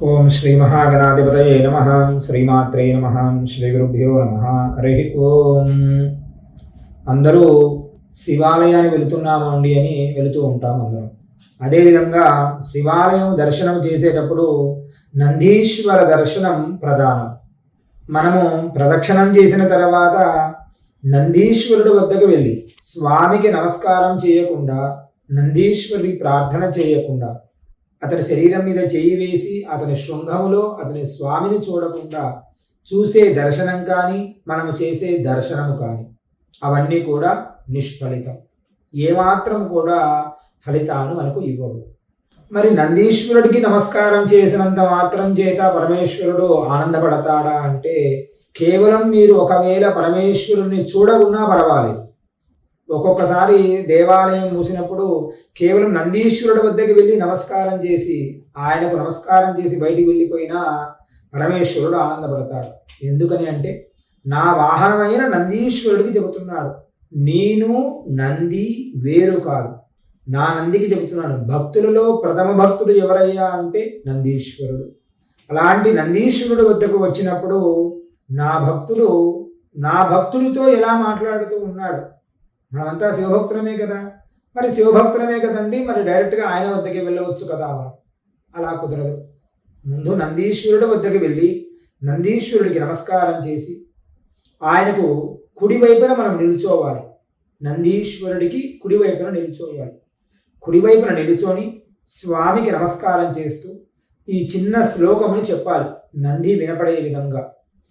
ఓం శ్రీ మహాగణాధిపతయే నమః. శ్రీమాత్రే నమః. శ్రీ గురుభ్యో నమః. హరి ఓం. అందరూ శివాలయాన్ని వెళుతున్నామండి అని వెళుతూ ఉంటాం అందరం. అదేవిధంగా శివాలయం దర్శనం చేసేటప్పుడు నందీశ్వర దర్శనం ప్రధానం. మనము ప్రదక్షిణం చేసిన తర్వాత నందీశ్వరుడు వద్దకు వెళ్ళి స్వామికి నమస్కారం చేయకుండా, నందీశ్వరుడి ప్రార్థన చేయకుండా, అతని శరీరం మీద చేయి వేసి అతని శృంగములో అతని స్వామిని చూడకుండా చూసే దర్శనం కానీ, మనము చేసే దర్శనము కానీ అవన్నీ కూడా నిష్ఫలితం. ఏమాత్రం కూడా ఫలితాన్ని మనకు ఇవ్వవు. మరి నందీశ్వరుడికి నమస్కారం చేసినంత మాత్రం చేత పరమేశ్వరుడు ఆనందపడతాడా అంటే, కేవలం మీరు ఒకవేళ పరమేశ్వరుడిని చూడకున్నా పర్వాలేదు. ఒక్కొక్కసారి దేవాలయం మూసినప్పుడు కేవలం నందీశ్వరుడి వద్దకు వెళ్ళి నమస్కారం చేసి, ఆయనకు నమస్కారం చేసి బయటికి వెళ్ళిపోయినా పరమేశ్వరుడు ఆనందపడతాడు. ఎందుకని అంటే, నా వాహనమైన నందీశ్వరుడికి చెబుతున్నాడు. నేను నంది వేరు కాదు, నా నందికి చెబుతున్నాను. భక్తులలో ప్రథమ భక్తుడు ఎవరయ్యా అంటే నందీశ్వరుడు. అలాంటి నందీశ్వరుడు వద్దకు వచ్చినప్పుడు నా భక్తుడితో ఎలా మాట్లాడుతూ ఉన్నాడు. మనమంతా శివభక్తులమే కదా, మరి శివభక్తులమే కదండి, మరి డైరెక్ట్గా ఆయన వద్దకి వెళ్ళవచ్చు కదా. మనం అలా కుదరదు. ముందు నందీశ్వరుడు వద్దకు వెళ్ళి నందీశ్వరుడికి నమస్కారం చేసి ఆయనకు కుడివైపున మనం నిల్చోవాలి. నందీశ్వరుడికి కుడివైపున నిల్చోవాలి. కుడివైపున నిల్చొని స్వామికి నమస్కారం చేస్తూ ఈ చిన్న శ్లోకముని చెప్పాలి, నంది వినపడే విధంగా.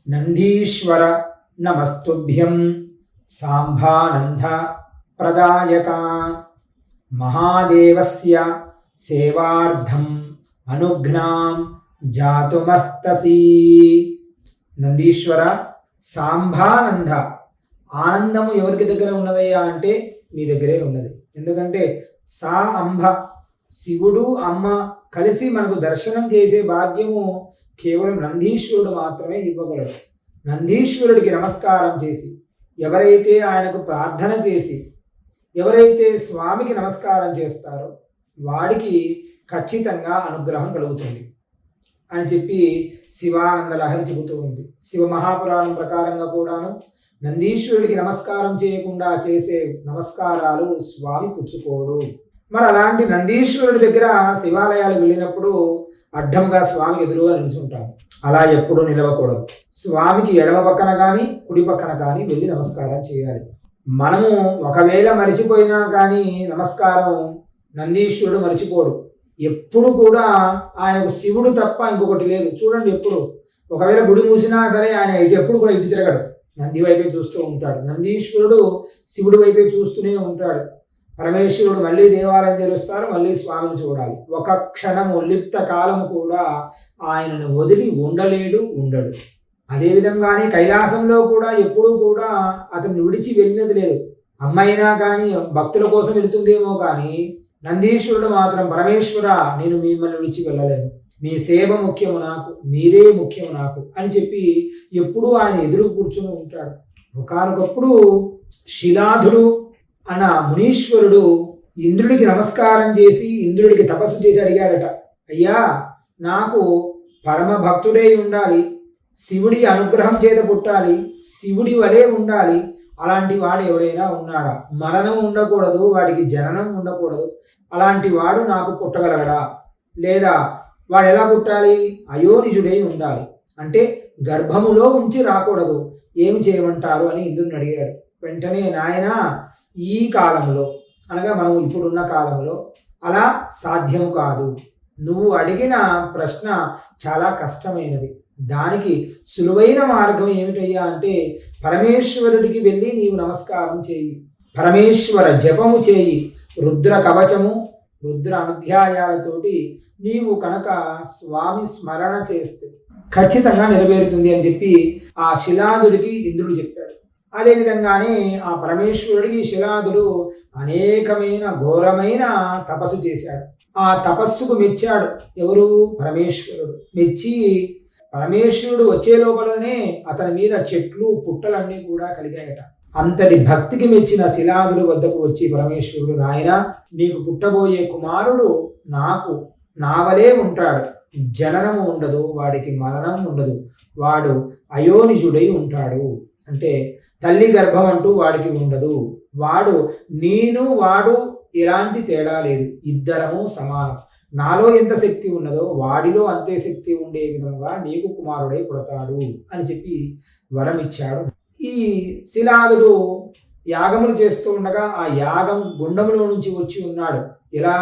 నందీశ్వర నమస్తుభ్యం సాంబానంద ప్రదాయక మహాదేవస్య సేవార్థం అనుఘ్నాం జాతుమర్తసి. నందీశ్వర, సాంబానంద, ఆనందము ఎవరికి దగ్గర ఉన్నదయ్యా అంటే మీ దగ్గరే ఉన్నది. ఎందుకంటే సా అంబ, శివుడు అమ్మ కలిసి మనకు దర్శనం చేసే భాగ్యము కేవలం నందీశ్వరుడు మాత్రమే ఇవ్వగలడు. నందీశ్వరుడికి నమస్కారం చేసి, ఎవరైతే ఆయనకు ప్రార్థన చేసి, ఎవరైతే స్వామికి నమస్కారం చేస్తారో వాడికి ఖచ్చితంగా అనుగ్రహం కలుగుతుంది అని చెప్పి శివానంద లహరి చెబుతూ ఉంది. శివ మహాపురాణం ప్రకారంగా కూడాను నందీశ్వరుడికి నమస్కారం చేయకుండా చేసే నమస్కారాలు స్వామి పుచ్చుకోడు. మరి అలాంటి నందీశ్వరుడి దగ్గర శివాలయాలకు వెళ్ళినప్పుడు అడ్డంగా స్వామికి ఎదురుగా నిల్చుంటాము. అలా ఎప్పుడూ నిలవకూడదు. స్వామికి ఎడమ పక్కన కానీ కుడి పక్కన కానీ వెళ్ళి నమస్కారం చేయాలి. మనము ఒకవేళ మరిచిపోయినా కానీ నమస్కారం నందీశ్వరుడు మరిచిపోడు. ఎప్పుడు కూడా ఆయనకు శివుడు తప్ప ఇంకొకటి లేదు. చూడండి, ఎప్పుడు ఒకవేళ గుడి మూసినా సరే ఆయన ఎప్పుడు కూడా ఇటు తిరగడు, నంది వైపే చూస్తూ ఉంటాడు. నందీశ్వరుడు శివుడి వైపే చూస్తూనే ఉంటాడు. పరమేశ్వరుడు మళ్ళీ దేవాలయం తెరుస్తారు, మళ్ళీ స్వామిని చూడాలి. ఒక క్షణము లిప్త కాలము కూడా ఆయనను వదిలి ఉండడు. అదేవిధంగానే కైలాసంలో కూడా ఎప్పుడూ కూడా అతన్ని విడిచి వెళ్ళినది లేదు. అమ్మైనా కానీ భక్తుల కోసం వెళుతుందేమో కానీ నందీశ్వరుడు మాత్రం, పరమేశ్వర, నేను మిమ్మల్ని విడిచి వెళ్ళలేను, మీ సేవ ముఖ్యము నాకు, మీరే ముఖ్యము నాకు అని చెప్పి ఎప్పుడూ ఆయన ఎదురు కూర్చుని ఉంటాడు. ఒకానొకప్పుడు శిలాధుడు అన్న మునీశ్వరుడు ఇంద్రుడికి నమస్కారం చేసి ఇంద్రుడికి తపస్సు చేసి అడిగాడట, అయ్యా, నాకు పరమ భక్తుడై ఉండాలి, శివుడి అనుగ్రహం చేత పుట్టాలి, శివుడి వలె ఉండాలి, అలాంటి వాడు ఎవడైనా ఉన్నాడా? మరణం ఉండకూడదు, వాడికి జననం ఉండకూడదు, అలాంటి వాడు నాకు పుట్టగలగడా? లేదా వాడు ఎలా పుట్టాలి? అయోనిజుడై ఉండాలి, అంటే గర్భములో ఉంచి రాకూడదు, ఏమి చేయమంటారు అని ఇంద్రుడిని అడిగాడు. వెంటనే, నాయన, ఈ కాలంలో అనగా మనం ఇప్పుడున్న కాలంలో అలా సాధ్యము కాదు. నువ్వు అడిగిన ప్రశ్న చాలా కష్టమైనది. దానికి సులువైన మార్గం ఏమిటయ్యా అంటే, పరమేశ్వరుడికి వెళ్ళి నీవు నమస్కారం చేయి, పరమేశ్వర జపము చేయి, రుద్ర కవచము, రుద్ర అనుధ్యాయాలతోటి నీవు కనుక స్వామి స్మరణ చేస్తే ఖచ్చితంగా నెరవేరుతుంది అని చెప్పి ఆ శిలాదుడికి ఇంద్రుడు చెప్పాడు. అదేవిధంగానే ఆ పరమేశ్వరుడికి శిలాదుడు అనేకమైన ఘోరమైన తపస్సు చేశాడు. ఆ తపస్సుకు మెచ్చాడు ఎవరు? పరమేశ్వరుడు. మెచ్చి పరమేశ్వరుడు వచ్చే లోపలనే అతని మీద చెట్లు పుట్టలన్నీ కూడా కలిగాయట. అంతటి భక్తికి మెచ్చిన శిలాదుడు వద్దకు వచ్చి పరమేశ్వరుడు, నాయన, నీకు పుట్టబోయే కుమారుడు నాకు నావలే ఉంటాడు, జననము ఉండదు, వాడికి మరణం ఉండదు, వాడు అయోనిజుడై ఉంటాడు. అంటే తల్లి గర్భం అంటూ వాడికి ఉండదు. వాడు వాడు ఎలాంటి తేడా లేదు, ఇద్దరము సమానం. నాలో ఎంత శక్తి ఉన్నదో వాడిలో అంతే శక్తి ఉండే విధముగా నీకు కుమారుడై పుడతాడు అని చెప్పి వరం ఇచ్చాడు. ఈ శిలాదుడు యాగములు చేస్తూ ఉండగా ఆ యాగం గుండములో నుంచి వచ్చి ఉన్నాడు. ఇలా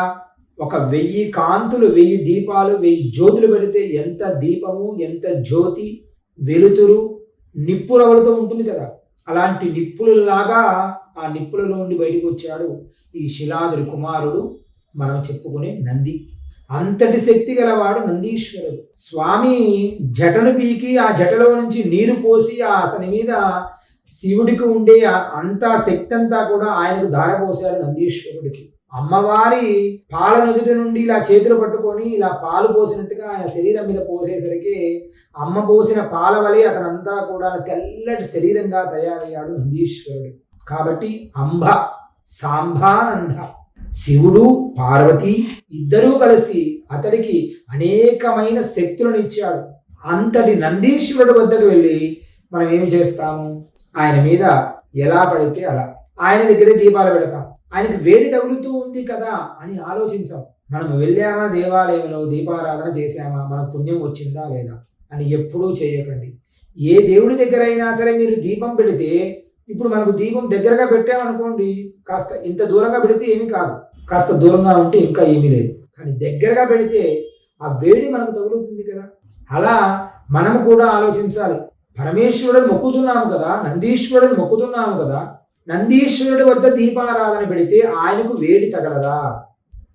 ఒక 1000 కాంతులు, 1000 దీపాలు, 1000 జ్యోతులు పెడితే ఎంత దీపము, ఎంత జ్యోతి, వెలుతురు, నిప్పు రవ్వలతో ఉంటుంది కదా, అలాంటి నిప్పులలాగా ఆ నిప్పులలో నుండి బయటకు వచ్చాడు ఈ శిలాదుడి కుమారుడు, మనం చెప్పుకునే నంది. అంతటి శక్తి గలవాడు నందీశ్వరుడు. స్వామి జటను పీకి ఆ జటలో నుంచి నీరు పోసి ఆ అతని మీద శివుడికి ఉండే అంతా శక్తి అంతా కూడా ఆయనకు ధారపోసాడు నందీశ్వరుడికి. అమ్మవారి పాల నుదుటి నుండి ఇలా చేతులు పట్టుకొని ఇలా పాలు పోసినట్టుగా ఆయన శరీరం మీద పోసేసరికి అమ్మ పోసిన పాల వలె అతనంతా కూడా తెల్లటి శరీరంగా తయారయ్యాడు నందీశ్వరుడు. కాబట్టి అంబ, సాంబానంద, శివుడు, పార్వతి ఇద్దరూ కలిసి అతడికి అనేకమైన శక్తులను ఇచ్చాడు. అంతటి నందీశ్వరుడు వద్దకు వెళ్ళి మనం ఏం చేస్తాము, ఆయన మీద ఎలా పడితే అలా ఆయన దగ్గరే దీపాలు పెడతాం. ఆయనకి వేడి తగులుతూ ఉంది కదా అని ఆలోచించాం. మనం వెళ్ళామా దేవాలయంలో దీపారాధన చేశామా, మనకు పుణ్యం వచ్చిందా లేదా అని ఎప్పుడూ చేయకండి. ఏ దేవుడి దగ్గర అయినా సరే మీరు దీపం పెడితే, ఇప్పుడు మనకు దీపం దగ్గరగా పెట్టామనుకోండి, కాస్త ఇంత దూరంగా పెడితే ఏమీ కాదు, కాస్త దూరంగా ఉంటే ఇంకా ఏమీ లేదు. కానీ దగ్గరగా పెడితే ఆ వేడి మనకు తగులుతుంది కదా. అలా మనము కూడా ఆలోచించాలి. పరమేశ్వరుడిని మొక్కుతున్నాము కదా, నందీశ్వరుడిని మొక్కుతున్నాము కదా, నందీశ్వరుడి వద్ద దీపారాధన పెడితే ఆయనకు వేడి తగలదా?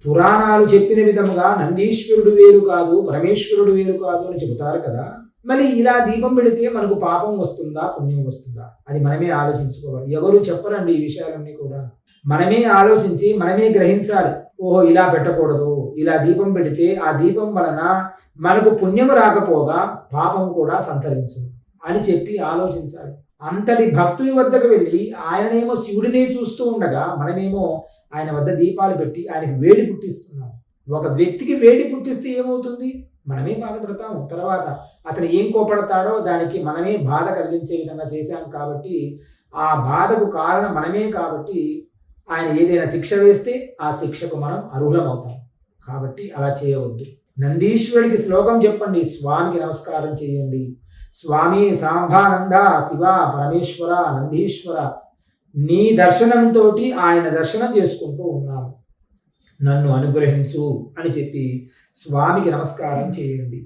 పురాణాలు చెప్పిన విధముగా నందీశ్వరుడు వేరు కాదు, పరమేశ్వరుడు వేరు కాదు అని చెబుతారు కదా. మరి ఇలా దీపం పెడితే మనకు పాపం వస్తుందా, పుణ్యం వస్తుందా? అది మనమే ఆలోచించుకోవాలి. ఎవరు చెప్పరండి ఈ విషయాలన్నీ కూడా. మనమే ఆలోచించి మనమే గ్రహించాలి. ఓహో, ఇలా పెట్టకూడదు, ఇలా దీపం పెడితే ఆ దీపం వలన మనకు పుణ్యం రాకపోగా పాపం కూడా సంతరించు అని చెప్పి ఆలోచించాలి. అంతటి భక్తుని వద్దకు వెళ్ళి ఆయననేమో శివుడినే చూస్తూ ఉండగా మనమేమో ఆయన వద్ద దీపాలు పెట్టి ఆయనకు వేడి పుట్టిస్తున్నాం. ఒక వ్యక్తికి వేడి పుట్టిస్తే ఏమవుతుంది? మనమే బాధపడతాము. తర్వాత అతను ఏం కోపడతాడో దానికి మనమే బాధ కలిగించే విధంగా చేశాం కాబట్టి ఆ బాధకు కారణం మనమే. కాబట్టి ఆయన ఏదైనా శిక్ష వేస్తే ఆ శిక్షకు మనం అర్హులం అవుతాం. కాబట్టి అలా చేయవద్దు. నందీశ్వరుడికి శ్లోకం చెప్పండి, స్వామికి నమస్కారం చేయండి. స్వామి సాంబానంద, శివ, పరమేశ్వర, నందీశ్వర, నీ దర్శనంతో ఆయన దర్శనం చేసుకుంటూ ఉన్నాము, నన్ను అనుగ్రహించు అని చెప్పి స్వామికి నమస్కారం చేయండి.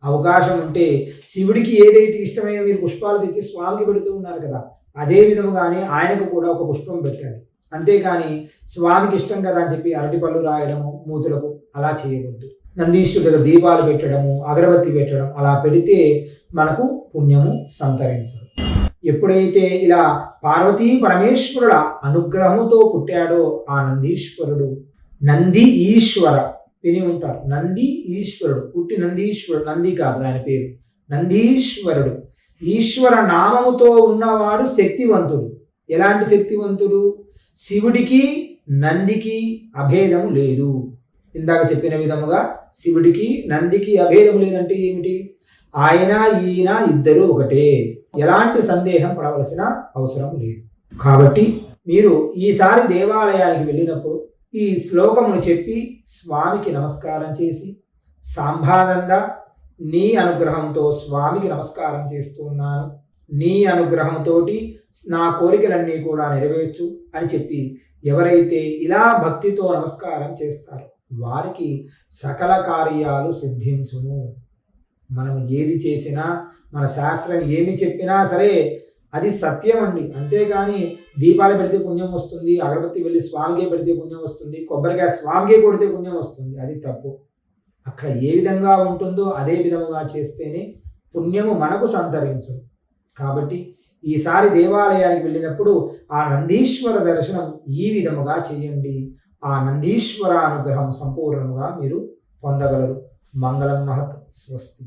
అవకాశం ఉంటే శివుడికి ఏదైతే ఇష్టమైనా మీరు పుష్పాలు తెచ్చి స్వామికి పెడుతూ ఉన్నారు కదా, అదే విధముగానే ఆయనకు కూడా ఒక పుష్పం పెట్టండి. అంతేకాని స్వామికి ఇష్టం కదా అని చెప్పి అరటిపళ్ళు రాయడము మూతులకు అలా చేయవద్దు. నందీశ్వరుడి దగ్గర దీపాలు పెట్టడము, అగరబత్తి పెట్టడం అలా పెడితే మనకు పుణ్యము సంతరించదు. ఎప్పుడైతే ఇలా పార్వతీ పరమేశ్వరుల అనుగ్రహముతో పుట్టాడో ఆ నందీశ్వరుడు, నంది ఈశ్వర విని ఉంటారు. నంది ఈశ్వరుడు పుట్టి నందీశ్వరుడు, నంది కాదు ఆయన పేరు, నందీశ్వరుడు. ఈశ్వర నామముతో ఉన్నవాడు శక్తివంతుడు. ఎలాంటి శక్తివంతుడు? శివుడికి నందికి అభేదము లేదు. ఇందాక చెప్పిన విధముగా శివుడికి నందికి అభేదము లేదంటే ఏమిటి? ఆయన ఈయన ఇద్దరు ఒకటే, ఎలాంటి సందేహం పడవలసిన అవసరం లేదు. కాబట్టి మీరు ఈసారి దేవాలయానికి వెళ్ళినప్పుడు ఈ శ్లోకమును చెప్పి స్వామికి నమస్కారం చేసి, సాంబానంద, నీ అనుగ్రహంతో స్వామికి నమస్కారం చేస్తున్నాను, నీ అనుగ్రహంతోటి నా కోరికలన్నీ కూడా నెరవేర్చు అని చెప్పి ఎవరైతే ఇలా భక్తితో నమస్కారం చేస్తారో వారికి సకల కార్యాలు సిద్ధించును. మనం ఏది చేసినా, మన శాస్త్రం ఏమి చెప్పినా సరే అది సత్యం అండి. అంతేగాని దీపాలు పెడితే పుణ్యం వస్తుంది, అగరబత్తి వెళ్ళి స్వామికే పెడితే పుణ్యం వస్తుంది, కొబ్బరికాయ స్వామికే కొడితే పుణ్యం వస్తుంది, అది తప్పు. అక్కడ ఏ విధంగా ఉంటుందో అదే విధముగా చేస్తేనే పుణ్యము మనకు సంతరించు. కాబట్టి ఈసారి దేవాలయానికి వెళ్ళినప్పుడు ఆ నందీశ్వర దర్శనం ఈ విధముగా చేయండి. ఆ నందీశ్వర అనుగ్రహం సంపూర్ణముగా మీరు పొందగలరు. మంగళం మహత్. స్వస్తి.